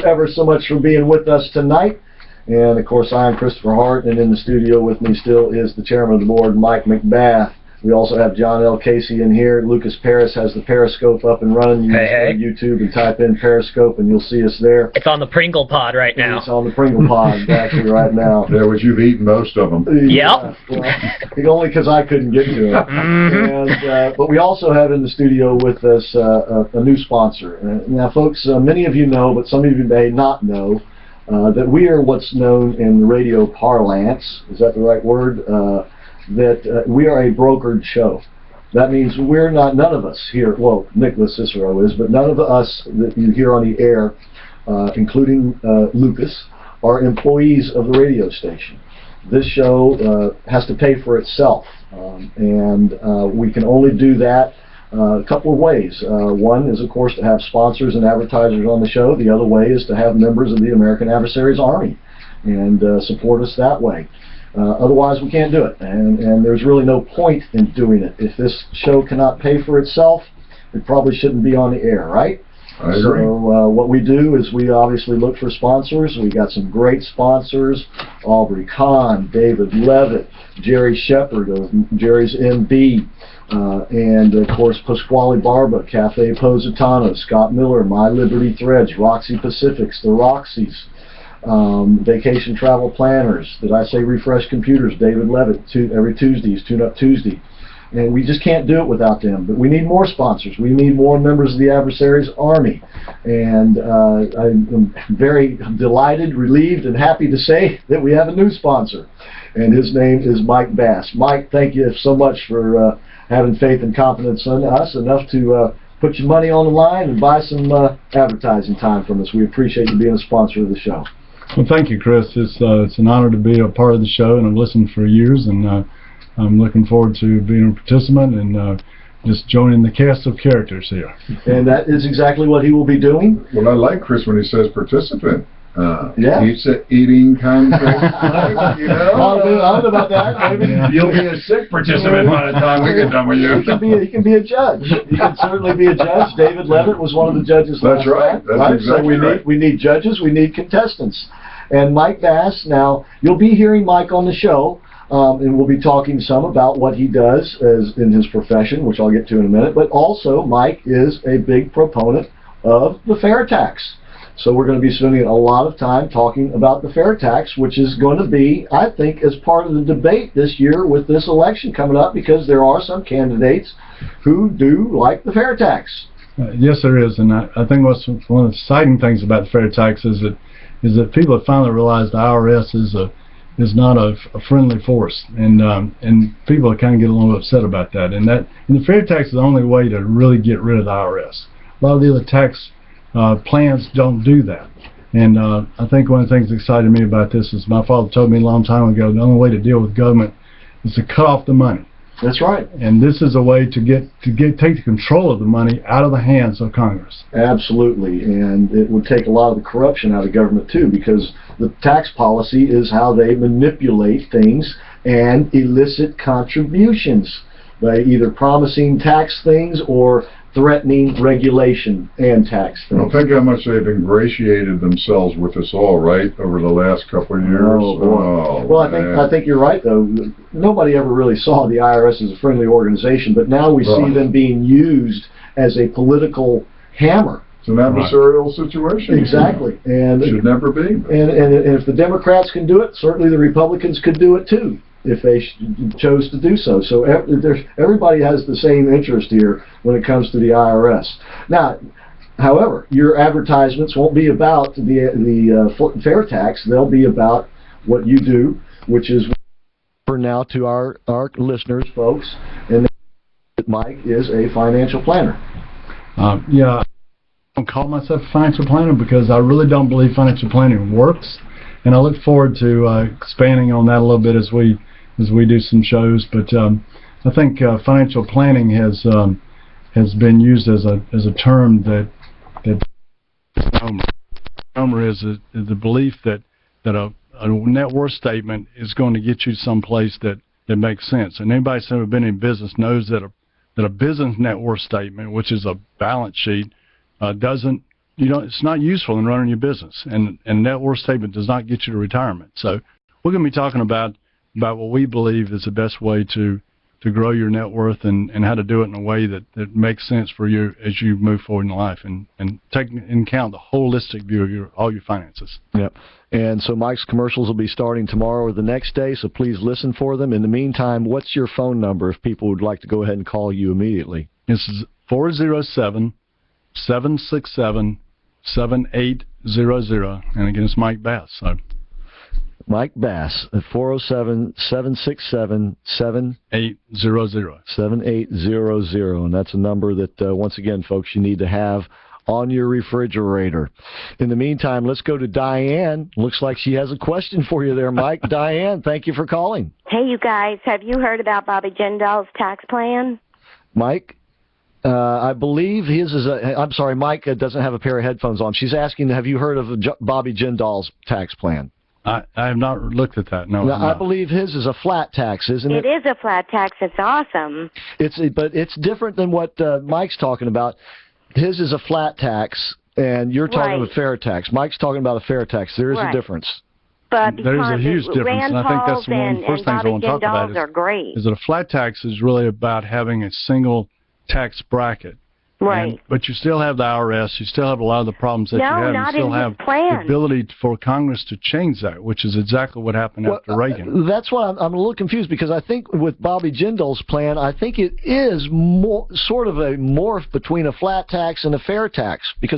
ever so much for being with us tonight. And of course, I'm Christopher Hart, and in the studio with me still is the chairman of the board, Mike McBath. We also have John L. Casey in here. Lucas Paris has the Periscope up and running. You just go to YouTube and type in Periscope, and you'll see us there. It's on the Pringle pod right now. It's on the Pringle pod actually right now. Yeah, which you've eaten most of them. Yep. Well, only because I couldn't get to it. And, but we also have in the studio with us a new sponsor. Now, folks, many of you know, but some of you may not know, that we are what's known in radio parlance, is that the right word? That we are a brokered show. That means we're not, none of us here, well, Nicholas Cicero is, but none of us that you hear on the air, including Lucas, are employees of the radio station. This show has to pay for itself, and we can only do that a couple of ways. One is, of course, to have sponsors and advertisers on the show. The other way is to have members of the American Adversaries Army and support us that way. Otherwise, we can't do it, and there's really no point in doing it. If this show cannot pay for itself, it probably shouldn't be on the air, right? I agree. So what we do is we obviously look for sponsors. We got some great sponsors: Aubrey Kahn, David Levitt, Jerry Shepard of Jerry's MB, and of course Pasquale Barba, Cafe Positano, Scott Miller, My Liberty Threads, Roxy Pacifics, the Roxys. Vacation Travel Planners, did I say Refresh Computers, David Levitt, every Tuesday is Tune Up Tuesday. And we just can't do it without them. But we need more sponsors. We need more members of the Adversaries Army. And I'm very delighted, relieved, and happy to say that we have a new sponsor. And his name is Mike Bass. Mike, thank you so much for having faith and confidence in us enough to put your money on the line and buy some advertising time from us. We appreciate you being a sponsor of the show. Well, thank you, Chris. It's an honor to be a part of the show, and I've listened for years, and I'm looking forward to being a participant and just joining the cast of characters here. And that is exactly what he will be doing. Well, I like Chris when he says participant. Yeah. He's eating kind of thing, you know? I don't know about that. Maybe. You'll be a sick participant by the time we get done with you. He can be a judge. He can certainly be a judge. David Levitt was one of the judges last That's right. night. That's exactly so we need judges. We need contestants. And Mike Bass, now, you'll be hearing Mike on the show, and we'll be talking some about what he does as in his profession, which I'll get to in a minute. But also, Mike is a big proponent of the fair tax. So we're going to be spending a lot of time talking about the fair tax, which is going to be, I think, as part of the debate this year with this election coming up, because there are some candidates who do like the fair tax. Yes, there is, and I think what's one of the exciting things about the fair tax is that people have finally realized the IRS is not a friendly force, and people kind of get a little upset about that. And the fair tax is the only way to really get rid of the IRS. A lot of the other tax plans don't do that. And I think one of the things that excited me about this is my father told me a long time ago the only way to deal with government is to cut off the money. That's right. And this is a way to take the control of the money out of the hands of Congress. Absolutely, and it would take a lot of the corruption out of government too, because the tax policy is how they manipulate things and elicit contributions by either promising tax things or threatening regulation and tax things. Well, think how much they've ingratiated themselves with us all, right, over the last couple of years. Oh, boy. Well, I think you're right, though. Nobody ever really saw the IRS as a friendly organization, but now we see them being used as a political hammer. It's an adversarial situation. Exactly. And it should never be. And if the Democrats can do it, certainly the Republicans could do it too, if they chose to do so. So everybody has the same interest here when it comes to the IRS. Now, however, your advertisements won't be about the fair tax. They'll be about what you do, which is for now to our listeners, folks, and that Mike is a financial planner. Yeah, I don't call myself a financial planner because I really don't believe financial planning works, and I look forward to expanding on that a little bit as we do some shows. But I think financial planning has been used as a term that misnomer is the belief that a net worth statement is going to get you someplace that makes sense. And anybody who's ever been in business knows that a business net worth statement, which is a balance sheet, doesn't it's not useful in running your business, and net worth statement does not get you to retirement. So we're going to be talking about what we believe is the best way to grow your net worth and how to do it in a way that makes sense for you as you move forward in life and take into account the holistic view of all your finances. Yep. And so Mike's commercials will be starting tomorrow or the next day, so please listen for them. In the meantime, what's your phone number if people would like to go ahead and call you immediately? This is 407-767-7800, and again, it's Mike Bass. So Mike Bass at 407-767-7800. 7800, and that's a number that, once again, folks, you need to have on your refrigerator. In the meantime, let's go to Diane. Looks like she has a question for you there, Mike. Diane, thank you for calling. Hey, you guys, have you heard about Bobby Jindal's tax plan? Mike? I believe his is I'm sorry, Mike doesn't have a pair of headphones on. She's asking, have you heard of Bobby Jindal's tax plan? I have not looked at that. No, now, I believe his is a flat tax, isn't it? It is a flat tax. It's awesome. But it's different than what Mike's talking about. His is a flat tax, and you're talking about a fair tax. Mike's talking about a fair tax. There is a difference. But there's a huge difference, and I think that's one of the first things I want to talk about. Is that a flat tax is really about having a single tax bracket. Right. But you still have the IRS. You still have a lot of the problems that you have. Not you still in have his plan. the ability for Congress to change that, which is exactly what happened after Reagan. That's why I'm a little confused, because I think with Bobby Jindal's plan, I think it is more sort of a morph between a flat tax and a fair tax, because